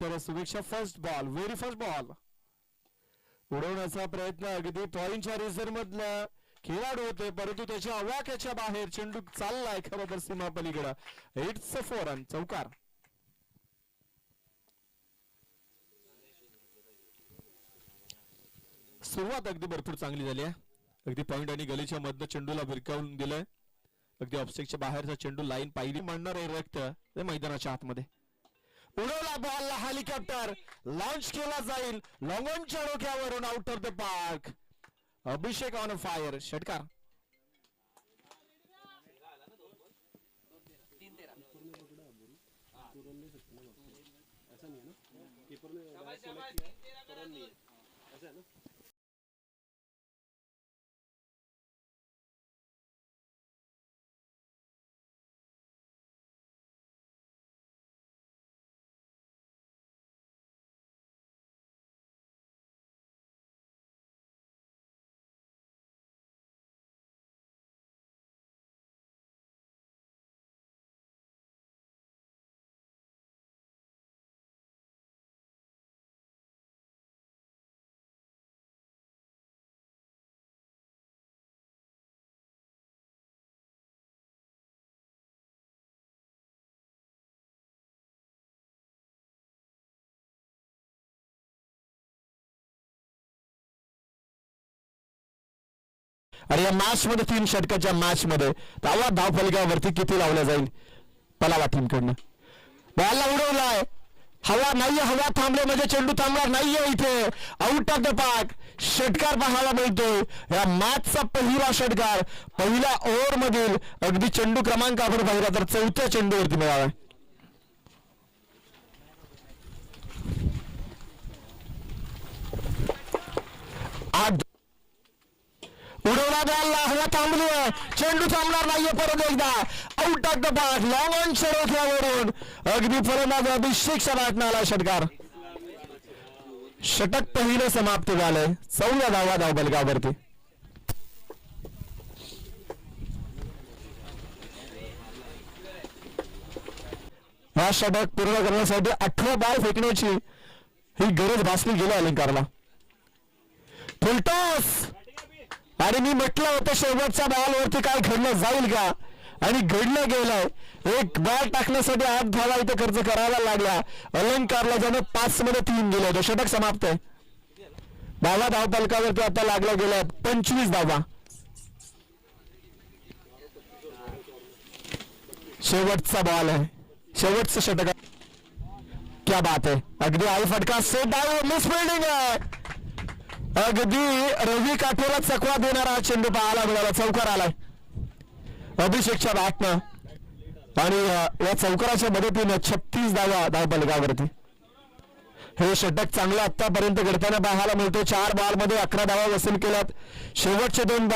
तर शुभेच्छा. First ball, very first ball. उडवण्याचा प्रयत्न अगदी पॉइंटच्या रिझर्व मधला खेळाडू होते, परंतु त्याच्या आवाक्याच्या बाहेर चेंडू चाललाय खरोबर सीमा पलीकडे. इट्स अ 4 रन, चौकार. सुरुवात अगदी भरपूर चांगली झाली आहे. अगदी पॉइंट आणि गलीच्या मधनं चेंडूला भिरकावून दिलंय. अगदी ऑफस्टेकच्या बाहेरचा चेंडू लाईन पाहिली मांडणार आहे रक्त मैदानाच्या आतमध्ये. उडवला बॉलला हेलिकॉप्टर लॉन्च केला जाईल लॉंगॉनच्या डोक्यावरून out of the park. Abhishek on fire, षटकार. आणि या मॅच मध्ये 3 षटकाच्या मॅच मध्ये धावा धावफलकावरती किती लावल्या जाईल पलावा टीम कडनं. बॉलला उडवलाय, हवा नाहीये, हवा थांबले म्हणजे चेंडू थांबणार नाहीये. इथे आउट ऑफ द पार्क, षटकार पाहायला मिळतोय. या मॅचचा पहिला षटकार पहिल्या ओव्हर मधील अगदी चेंडू क्रमांक आपण पाहिला तर 4थ्या चेंडूवरती मिळाला. उडवला बॉलला, हवा थांबली, चेंडू थांबणार नाहीये. परत एकदा out of the park, long on डोक्यावरून अगदी फलंदाज अभिषेक शनाटनाला षटकार. षटक पहिलं समाप्त झालंय 14 धावा धावफलकावरती. हा षटक पूर्ण करण्यासाठी 18 बॉल फेकण्याची ही गरज भासली गेली अलंकारला. फुलटॉस, आणि मी म्हटलं होतं शेवटच्या बॉलवरती काय घडलं जाईल का, आणि घडलं गेलंय. एक बॉल टाकण्यासाठी 8 धावा इथे खर्च करायला लागला अलंकारला, ज्याने 5 मध्ये 3 दिले होते. षटक समाप्त आहे. धावा धावफलकावरती आता लागला गेल्या 25 धावा. शेवटचा बॉल आहे, शेवटचं षटक. क्या बात आहे, अगदी आई फटका, सेट डाऊन, मिस फिल्डिंग आहे. अगदी रवी काठेला चकवा देणारा चेंडू पाहायला मिळाला. चौकार आलाय अभिषेकच्या बॅटनं, आणि या चौकाराच्या मदतीने 36 धावा धावफलकावरती. हे षटक चांगलं आतापर्यंत घडताना पाहायला मिळतो. 4 बॉल मध्ये 11 धावा वसूल केल्यात. शेवटचे 2